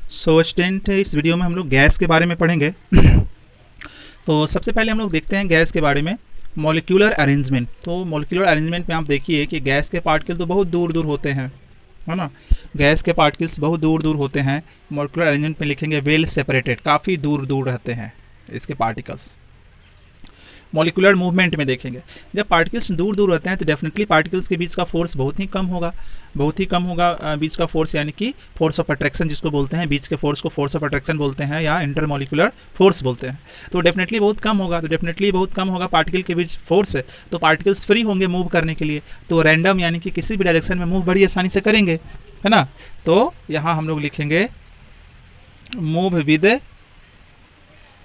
So student, इस video में हम लोग गैस के बारे में पढ़ेंगे। तो सबसे पहले हम लोग देखते हैं गैस के बारे में मॉलिक्यूलर अरेंजमेंट। तो मॉलिक्यूलर अरेंजमेंट में आप देखिए कि गैस के पार्टिकल तो बहुत दूर दूर होते हैं, है ना। गैस के पार्टिकल्स बहुत दूर दूर होते हैं। मॉलिक्यूलर अरेंजमेंट में लिखेंगे वेल सेपरेटेड, काफ़ी दूर दूर रहते हैं इसके पार्टिकल्स। मॉलिक्यूलर मूवमेंट में देखेंगे, जब पार्टिकल्स दूर दूर रहते हैं तो डेफिनेटली पार्टिकल्स के बीच का फोर्स बहुत ही कम होगा, बहुत ही कम होगा बीच का फोर्स, यानी कि फोर्स ऑफ अट्रैक्शन जिसको बोलते हैं। बीच के फोर्स को फोर्स ऑफ अट्रैक्शन बोलते हैं या इंटरमॉलिक्यूलर फोर्स बोलते हैं। तो डेफिनेटली बहुत कम होगा, तो डेफिनेटली बहुत कम होगा पार्टिकल के बीच फोर्स है, तो पार्टिकल्स फ्री होंगे मूव करने के लिए। तो रैंडम यानी कि किसी भी डायरेक्शन में मूव बड़ी आसानी से करेंगे, है ना। तो यहाँ हम लोग लिखेंगे मूव विद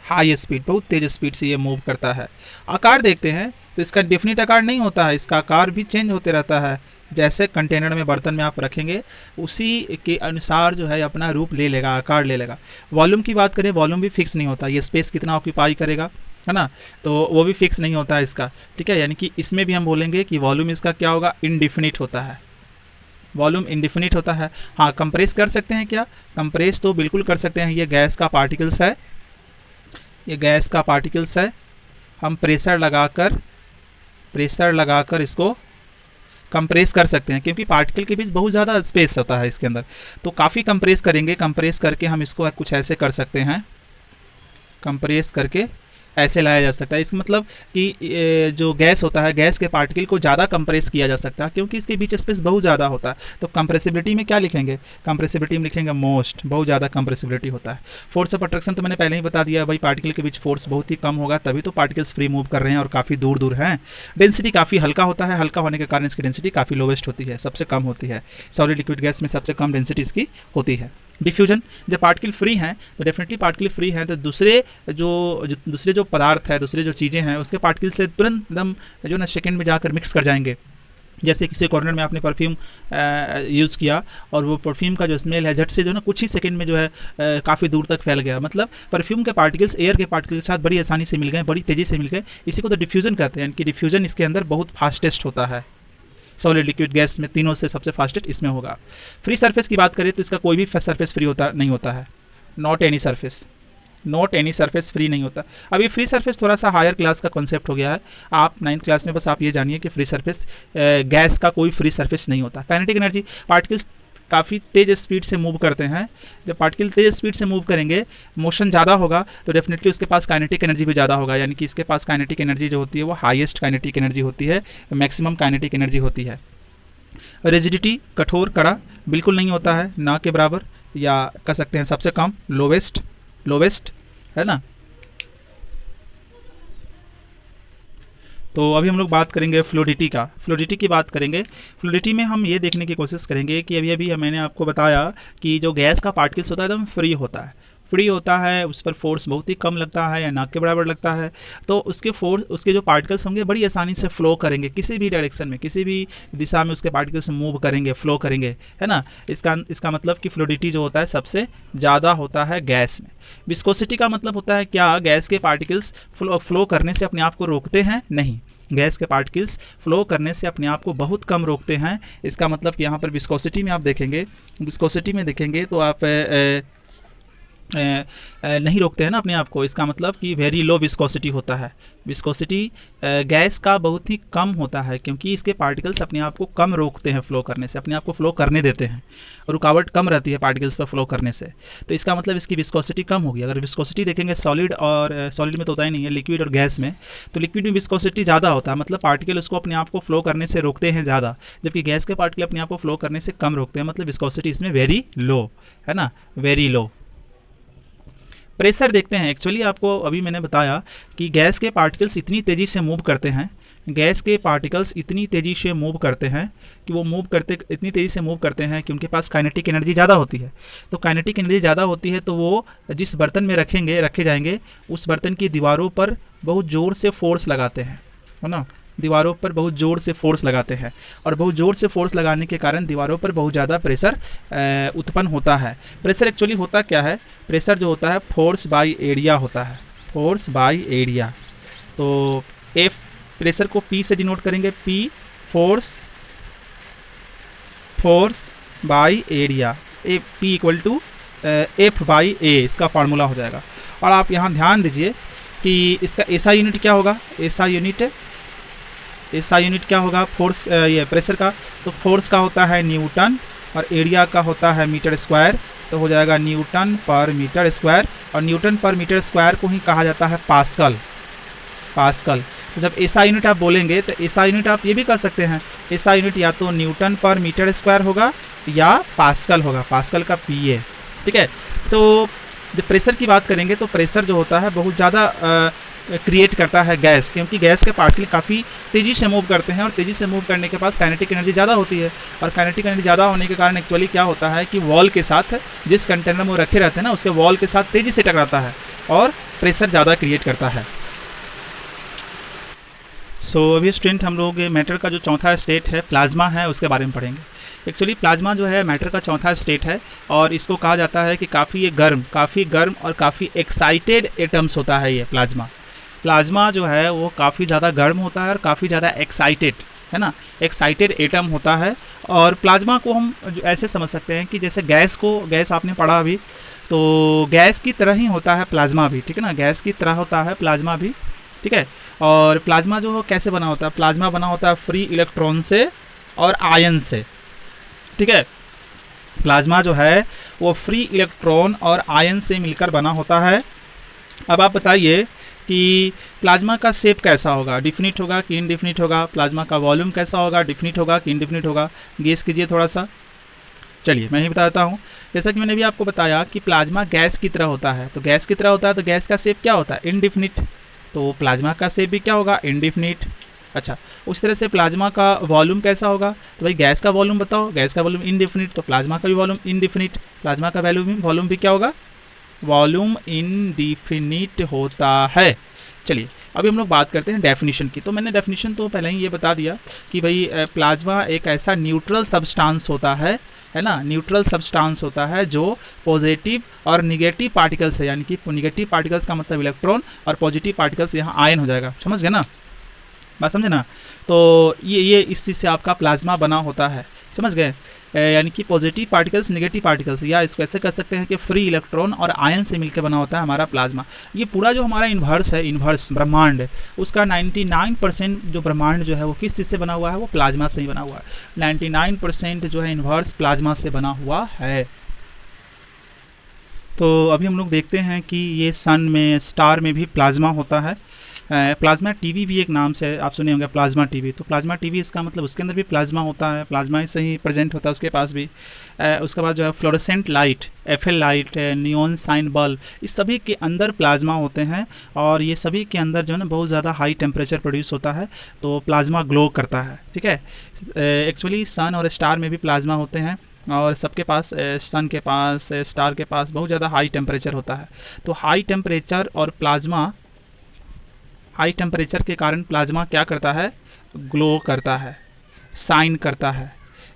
हाई स्पीड, बहुत तेज स्पीड से ये मूव करता है। आकार देखते हैं तो इसका डेफिनेट आकार नहीं होता है, इसका आकार भी चेंज होते रहता है। जैसे कंटेनर में, बर्तन में आप रखेंगे उसी के अनुसार जो है अपना रूप ले लेगा, आकार ले लेगा। वॉल्यूम की बात करें, वॉल्यूम भी फिक्स नहीं होता, ये स्पेस कितना ऑक्यूपाई करेगा, है ना, तो वो भी फिक्स नहीं होता है इसका, ठीक है। यानी कि इसमें भी हम बोलेंगे कि वॉल्यूम इसका क्या होगा, इनडिफिनिट होता है। वॉल्यूम इनडिफिनिट होता है। हाँ, कंप्रेस कर सकते हैं क्या, कंप्रेस तो बिल्कुल कर सकते हैं। ये गैस का पार्टिकल्स है, ये गैस का पार्टिकल्स है। हम प्रेशर लगाकर इसको कंप्रेस कर सकते हैं, क्योंकि पार्टिकल के बीच बहुत ज़्यादा स्पेस होता है इसके अंदर, तो काफ़ी कंप्रेस करेंगे। कंप्रेस करके हम इसको कुछ ऐसे कर सकते हैं, कंप्रेस करके ऐसे लाया जा सकता है। इसका मतलब कि जो गैस होता है, गैस के पार्टिकल को ज़्यादा कंप्रेस किया जा सकता है, क्योंकि इसके बीच स्पेस बहुत ज़्यादा होता है। तो कंप्रेसिबिलिटी में क्या लिखेंगे, कंप्रेसिबिलिटी में लिखेंगे मोस्ट, बहुत ज़्यादा कंप्रेसिबिलिटी होता है। फोर्स ऑफ अट्रैक्शन तो मैंने पहले ही बता दिया भाई, पार्टिकल के बीच फोर्स बहुत ही कम होगा, तभी तो पार्टिकल्स फ्री मूव कर रहे हैं और काफ़ी दूर दूर हैं। डेंसिटी काफ़ी हल्का होता है, हल्का होने के कारण इसकी डेंसिटी काफ़ी लोवेस्ट होती है, सबसे कम होती है। सॉलिड लिक्विड गैस में सबसे कम डेंसिटी इसकी होती है। डिफ्यूजन, जब पार्टिकल फ्री हैं तो डेफिनेटली पार्टिकल फ्री हैं तो दूसरे जो पदार्थ है, दूसरे जो चीज़ें हैं उसके पार्टिकल से तुरंत एकदम जो ना सेकंड में जाकर मिक्स कर जाएंगे। जैसे किसी कॉर्नर में आपने परफ्यूम यूज़ किया और वो परफ्यूम का जो स्मेल है झट से जो ना कुछ ही सेकंड में जो है काफ़ी दूर तक फैल गया। मतलब परफ्यूम के पार्टिकल्स एयर के पार्टिकल के साथ बड़ी आसानी से मिल गए, बड़ी तेज़ी से मिल गए। इसी को तो डिफ्यूजन कहते हैं, यानी कि डिफ्यूजन इसके अंदर बहुत फास्टेस्ट होता है। सॉलिड लिक्विड गैस में तीनों से सबसे फास्टेस्ट इसमें होगा। फ्री सरफेस की बात करें तो इसका कोई भी सरफेस फ्री नहीं होता है। नॉट एनी सरफेस फ्री नहीं होता। अब ये फ्री सरफेस थोड़ा सा हायर क्लास का कॉन्सेप्ट हो गया है। आप 9th क्लास में बस आप ये जानिए कि फ्री सरफेस, गैस का कोई फ्री सरफेस नहीं होता। काइनेटिक एनर्जी, पार्टिकल्स काफ़ी तेज स्पीड से मूव करते हैं। जब पार्टिकल तेज स्पीड से मूव करेंगे, मोशन ज़्यादा होगा, तो डेफिनेटली उसके पास काइनेटिक एनर्जी भी ज़्यादा होगा। यानी कि इसके पास काइनेटिक एनर्जी जो होती है वो हाईएस्ट काइनेटिक एनर्जी होती है, मैक्सिमम काइनेटिक एनर्जी होती है। रिजिडिटी, कठोर कड़ा बिल्कुल नहीं होता है, ना के बराबर, या कह सकते हैं सबसे कम, लोवेस्ट, है ना। तो अभी हम लोग बात करेंगे फ्लूइडिटी का। फ्लूइडिटी की बात करेंगे, फ्लूइडिटी में हम ये देखने की कोशिश करेंगे कि अभी मैंने आपको बताया कि जो गैस का पार्टिकल्स होता है एकदम फ्री होता है, उस पर फोर्स बहुत ही कम लगता है या ना के बराबर लगता है। तो उसके जो पार्टिकल्स होंगे बड़ी आसानी से फ्लो करेंगे, किसी भी डायरेक्शन में, किसी भी दिशा में उसके पार्टिकल्स मूव करेंगे, फ्लो करेंगे, है ना। इसका मतलब कि फ्लूइडिटी जो होता है सबसे ज़्यादा होता है गैस में। विस्कोसिटी का मतलब होता है क्या, गैस के पार्टिकल्स फ्लो करने से अपने आप को रोकते हैं, नहीं, गैस के पार्टिकल्स फ्लो करने से अपने आप को बहुत कम रोकते हैं। इसका मतलब कि यहाँ पर विस्कोसिटी में आप देखेंगे तो आप नहीं रोकते हैं ना अपने आप को। इसका मतलब कि वेरी लो विस्कोसिटी होता है। विस्कोसिटी गैस का बहुत ही कम होता है, क्योंकि इसके पार्टिकल्स अपने आप को कम रोकते हैं फ्लो करने से, अपने आप को फ्लो करने देते हैं, रुकावट कम रहती है पार्टिकल्स पर फ्लो करने से। तो इसका मतलब इसकी विस्कोसिटी कम होगी। अगर विस्कोसिटी देखेंगे सॉलिड में तो होता ही नहीं है, लिक्विड और गैस में, तो लिक्विड में विस्कोसिटी ज़्यादा होता है, मतलब पार्टिकल उसको अपने आप को फ्लो करने से रोकते हैं ज़्यादा, जबकि गैस के पार्टिकल अपने आप को फ्लो करने से कम रोकते हैं, मतलब विस्कोसिटी इसमें वेरी लो, है ना, वेरी लो। प्रेशर देखते हैं। एक्चुअली आपको अभी मैंने बताया कि गैस के पार्टिकल्स इतनी तेज़ी से मूव करते हैं, इतनी तेज़ी से मूव करते हैं इतनी तेज़ी से मूव करते हैं कि उनके पास काइनेटिक एनर्जी ज़्यादा होती है। तो काइनेटिक एनर्जी ज़्यादा होती है तो वो जिस बर्तन में रखे जाएंगे उस बर्तन की दीवारों पर बहुत ज़ोर से फोर्स लगाते हैं, है ना, दीवारों पर बहुत ज़ोर से फोर्स लगाते हैं, और बहुत ज़ोर से फोर्स लगाने के कारण दीवारों पर बहुत ज़्यादा प्रेशर उत्पन्न होता है। प्रेशर एक्चुअली होता क्या है, प्रेशर जो होता है फोर्स बाय एरिया होता है, फोर्स बाय एरिया। तो एफ, प्रेशर को पी से डिनोट करेंगे, P force by area, A P equal to F/A इसका फार्मूला हो जाएगा। और आप यहाँ ध्यान दीजिए कि इसका एसआई यूनिट क्या होगा, एसआई यूनिट क्या होगा, फोर्स ये प्रेशर का, तो फोर्स का होता है न्यूटन और एरिया का होता है मीटर स्क्वायर, तो हो जाएगा न्यूटन पर मीटर स्क्वायर। और न्यूटन पर मीटर स्क्वायर को ही कहा जाता है पास्कल। तो जब एसआई यूनिट आप बोलेंगे तो एसआई यूनिट आप ये भी कर सकते हैं, एसआई यूनिट या तो न्यूटन पर मीटर स्क्वायर होगा या पास्कल होगा, पास्कल का पीए। ठीक है, तो जब प्रेशर की बात करेंगे तो प्रेशर जो होता है बहुत ज़्यादा क्रिएट करता है गैस, क्योंकि गैस के पार्टिकल काफ़ी तेज़ी से मूव करते हैं और तेज़ी से मूव करने के पास काइनेटिक एनर्जी ज़्यादा होती है। और काइनेटिक एनर्जी ज़्यादा होने के कारण एक्चुअली क्या होता है कि वॉल के साथ, जिस कंटेनर में वो रखे रहते हैं ना, उसके वॉल के साथ तेज़ी से टकराता है और प्रेशर ज़्यादा क्रिएट करता है। अभी स्टूडेंट हम लोग मैटर का जो चौथा स्टेट है प्लाज्मा है उसके बारे में पढ़ेंगे। एक्चुअली प्लाज्मा जो है मैटर का चौथा स्टेट है और इसको कहा जाता है कि काफ़ी गर्म और काफ़ी एक्साइटेड एटम्स होता है ये प्लाज्मा जो है वो काफ़ी ज़्यादा गर्म होता है और काफ़ी ज़्यादा एक्साइटेड, है ना, एक्साइटेड एटम होता है। और प्लाज्मा को हम ऐसे समझ सकते हैं कि जैसे गैस आपने पढ़ा अभी, तो गैस की तरह ही होता है प्लाज्मा भी, ठीक है ना, गैस की तरह होता है प्लाज्मा भी। ठीक है, और प्लाज्मा जो कैसे बना होता है, प्लाज्मा बना होता है फ्री इलेक्ट्रॉन से और आयन से। ठीक है, प्लाज्मा जो है वो फ्री इलेक्ट्रॉन और आयन से मिलकर बना होता है। अब आप बताइए कि प्लाज्मा का शेप कैसा होगा, डिफिनिट होगा कि इनडिफिनिट होगा, प्लाज्मा का वॉल्यूम कैसा होगा, डिफिनिट होगा कि इनडिफिनिट होगा, गेस कीजिए थोड़ा सा। चलिए मैं ही बताता हूँ। जैसा कि मैंने भी आपको बताया कि प्लाज्मा गैस की तरह होता है, तो गैस की तरह होता है तो गैस का शेप क्या होता है, इनडिफिनिट, तो प्लाज्मा का शेप भी क्या होगा, इनडिफिनिट। अच्छा, उस तरह से प्लाज्मा का वॉल्यूम कैसा होगा, तो भाई गैस का वॉल्यूम बताओ, गैस का वॉल्यूम इनडिफिनिट, तो प्लाज्मा का भी वॉल्यूम इनडिफिनिट, प्लाज्मा का वॉल्यूम भी क्या होगा, वॉल्यूम इनडिफिनिट होता है। चलिए अभी हम लोग बात करते हैं डेफिनेशन की। तो मैंने डेफिनेशन तो पहले ही ये बता दिया कि भाई प्लाज्मा एक ऐसा न्यूट्रल सब्सटेंस होता है ना, न्यूट्रल सब्सटेंस होता है जो पॉजिटिव और निगेटिव पार्टिकल्स है, यानी कि निगेटिव पार्टिकल्स का मतलब इलेक्ट्रॉन और पॉजिटिव पार्टिकल्स यहाँ आयन हो जाएगा। समझ गए ना, बात समझे ना। तो ये इस चीज़ से आपका प्लाज्मा बना होता है, समझ गए, यानी कि पॉजिटिव पार्टिकल्स निगेटिव पार्टिकल्स, या इसको ऐसे कर सकते हैं कि फ्री इलेक्ट्रॉन और आयन से मिलकर बना होता है हमारा प्लाज्मा। ये पूरा जो हमारा यूनिवर्स है, यूनिवर्स ब्रह्मांड, उसका 99% जो ब्रह्मांड जो है वो किस चीज़ से बना हुआ है, वो प्लाज्मा से ही बना हुआ है। 99% जो है यूनिवर्स प्लाज्मा से बना हुआ है। तो अभी हम लोग देखते हैं कि ये सन में, स्टार में भी प्लाज्मा होता है। प्लाज्मा टीवी भी एक नाम से आप सुने होंगे, प्लाज्मा टीवी। तो प्लाज्मा टीवी इसका मतलब उसके अंदर भी प्लाज्मा होता है, प्लाज्मा से ही प्रेजेंट होता है उसके पास भी। उसके बाद जो है fluorescent light, FL light, neon sign bulb, इस सभी के अंदर प्लाज्मा होते हैं और ये सभी के अंदर जो है ना बहुत ज़्यादा हाई टेम्परेचर प्रोड्यूस होता है, तो प्लाज्मा ग्लो करता है। ठीक है, एक्चुअली सन और स्टार में भी प्लाज्मा होते हैं और सबके पास, सन के पास, स्टार के पास बहुत ज़्यादा हाई टेम्परेचर होता है। तो हाई टेम्परेचर और प्लाज्मा, हाई टेम्परेचर के कारण प्लाज्मा क्या करता है, ग्लो करता है, शाइन करता है।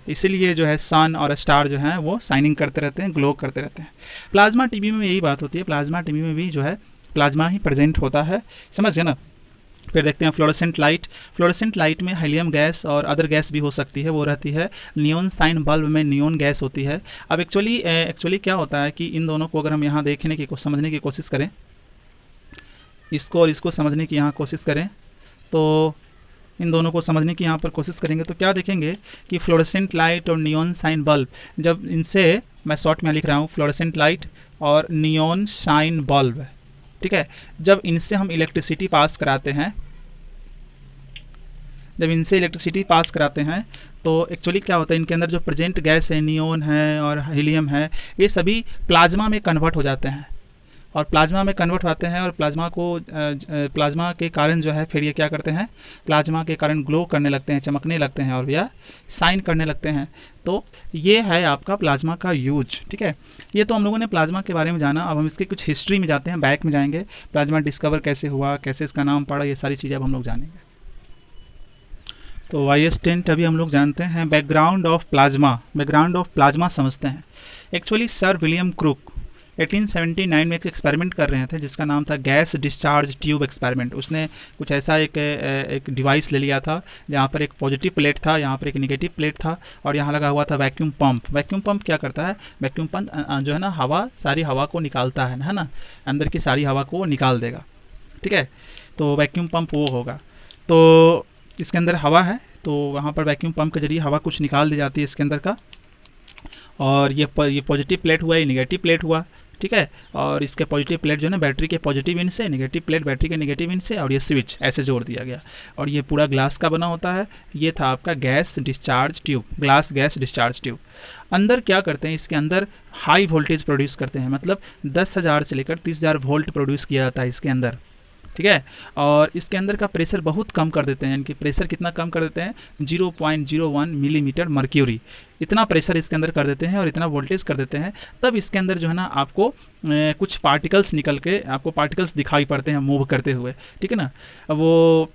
इसीलिए जो है सन और स्टार जो हैं वो शाइनिंग करते रहते हैं, ग्लो करते रहते हैं। प्लाज्मा टीवी में यही बात होती है, प्लाज्मा टीवी में भी जो है प्लाज्मा ही प्रेजेंट होता है, समझ गए ना। फिर देखते हैं फ्लोरेसेंट लाइट। फ्लोरेसेंट लाइट में हीलियम गैस और अदर गैस भी हो सकती है, वो रहती है। नियॉन साइन बल्ब में नियॉन गैस होती है। अब एक्चुअली क्या होता है कि इन दोनों को अगर हम यहाँ देखने की, समझने की कोशिश करें, इसको और इसको समझने की यहाँ कोशिश करें, तो इन दोनों को समझने की यहाँ पर कोशिश करेंगे तो क्या देखेंगे कि फ्लोरेसेंट लाइट और नियॉन साइन बल्ब, जब इनसे, मैं शॉर्ट में लिख रहा हूँ, फ्लोरेसेंट लाइट और नियॉन साइन बल्ब, ठीक है, जब इनसे हम इलेक्ट्रिसिटी पास कराते हैं, तो एक्चुअली क्या होता है, इनके अंदर जो प्रेजेंट गैस है, नियॉन है और हीलियम है, ये सभी प्लाज्मा में कन्वर्ट हो जाते हैं और प्लाज्मा में कन्वर्ट होते हैं और प्लाज्मा के कारण जो है फिर ये क्या करते हैं, प्लाज्मा के कारण ग्लो करने लगते हैं, चमकने लगते हैं और या शाइन करने लगते हैं। तो ये है आपका प्लाज्मा का यूज। ठीक है, ये तो हम लोगों ने प्लाज्मा के बारे में जाना। अब हम इसकी कुछ हिस्ट्री में जाते हैं, बैक में जाएंगे, प्लाज्मा डिस्कवर कैसे हुआ, कैसे इसका नाम पड़ा, ये सारी चीज़ें अब हम लोग जानेंगे। तो वाई स्टेंट अभी हम लोग जानते हैं background of plasma. Background of plasma समझते हैं। एक्चुअली सर विलियम क्रूक, 1879 में एक एक्सपेरिमेंट कर रहे थे जिसका नाम था गैस डिस्चार्ज ट्यूब एक्सपेरिमेंट। उसने कुछ ऐसा एक डिवाइस ले लिया था जहाँ पर एक पॉजिटिव प्लेट था, यहाँ पर एक निगेटिव प्लेट था, और यहाँ लगा हुआ था वैक्यूम पंप। वैक्यूम पंप क्या करता है, वैक्यूम पंप जो है ना हवा, सारी हवा को निकालता है ना, अंदर की सारी हवा को निकाल देगा, ठीक है। तो वैक्यूम पंप वो होगा। तो इसके अंदर हवा है, तो वहाँ पर वैक्यूम पंप के जरिए हवा कुछ निकाल दी जाती है इसके अंदर का, और ये पॉजिटिव प्लेट हुआ, ये निगेटिव प्लेट हुआ, ठीक है। और इसके पॉजिटिव प्लेट जो है ना बैटरी के पॉजिटिव इन से, निगेटिव प्लेट बैटरी के निगेटिव इन से, और ये स्विच ऐसे जोड़ दिया गया, और ये पूरा ग्लास का बना होता है। ये था आपका gas discharge tube, glass gas discharge tube. अंदर क्या करते हैं, इसके अंदर हाई वोल्टेज प्रोड्यूस करते हैं, मतलब 10,000 से लेकर 30,000 वोल्ट प्रोड्यूस किया जाता है इसके अंदर, ठीक है। और इसके अंदर का प्रेशर बहुत कम कर देते हैं, इनकी प्रेशर कितना कम कर देते हैं, 0.01 मिलीमीटर मर्क्यूरी, इतना प्रेशर इसके अंदर कर देते हैं और इतना वोल्टेज कर देते हैं। तब इसके अंदर जो है ना आपको कुछ पार्टिकल्स निकल के, आपको पार्टिकल्स दिखाई पड़ते हैं मूव करते हुए, ठीक है ना। अब वो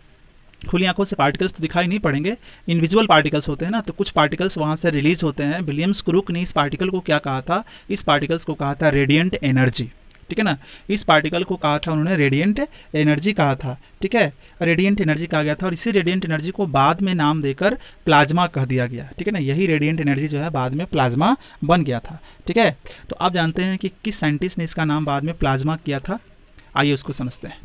खुली आंखों से पार्टिकल्स तो दिखाई नहीं पड़ेंगे, इनविजुअल पार्टिकल्स होते हैं ना, तो कुछ पार्टिकल्स वहाँ से रिलीज होते हैं। विलियम्स क्रूक ने इस पार्टिकल को क्या कहा था, इस पार्टिकल्स को कहा था रेडिएंट एनर्जी, ठीक है ना। इस पार्टिकल को कहा था उन्होंने रेडिएंट एनर्जी कहा था, ठीक है, रेडिएंट एनर्जी कहा गया था। और इसी रेडिएंट एनर्जी को बाद में नाम देकर प्लाज्मा कह दिया गया, ठीक है ना। यही रेडिएंट एनर्जी जो है बाद में प्लाज्मा बन गया था, ठीक है। तो आप जानते हैं कि किस साइंटिस्ट ने इसका नाम बाद में प्लाज्मा किया था, आइए उसको समझते हैं।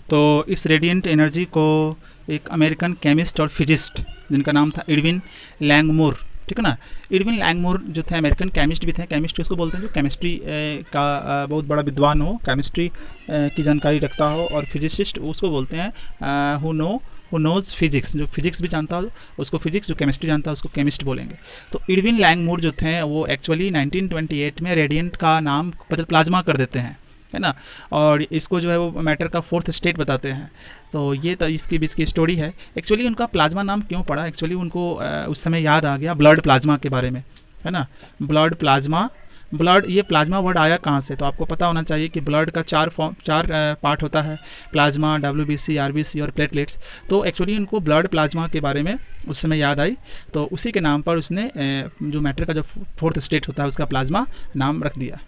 तो इस रेडिएंट एनर्जी को एक अमेरिकन केमिस्ट और फिजिस्ट जिनका नाम था एडविन लैंगमूर, ठीक है ना। एडविन लैंगमूर जो थे अमेरिकन केमिस्ट भी थे, केमिस्ट किसको बोलते हैं, जो केमिस्ट्री का बहुत बड़ा विद्वान हो, केमिस्ट्री की जानकारी रखता हो, और फिजिसिस्ट उसको बोलते हैं हु नोज फिजिक्स, जो फिजिक्स भी जानता हो उसको फिजिक्स, जो केमिस्ट्री जानता है उसको केमिस्ट बोलेंगे। तो एडविन लैंगमूर जो थे वो एक्चुअली 1928 में रेडिएंट का नाम प्लाज्मा कर देते हैं, है ना। और इसको जो है वो मैटर का फोर्थ स्टेट बताते हैं। तो ये तो इसकी बीच की स्टोरी है। एक्चुअली उनका प्लाज्मा नाम क्यों पड़ा, एक्चुअली उनको उस समय याद आ गया ब्लड प्लाज्मा के बारे में, है ना। ब्लड प्लाज्मा, ब्लड, ये प्लाज्मा वर्ड आया कहाँ से, तो आपको पता होना चाहिए कि ब्लड का चार पार्ट होता है, प्लाज्मा, WBC, RBC और प्लेटलेट्स। तो एक्चुअली उनको ब्लड प्लाज्मा के बारे में उस समय याद आई, तो उसी के नाम पर उसने जो मैटर का जो फोर्थ स्टेट होता है उसका प्लाज्मा नाम रख दिया।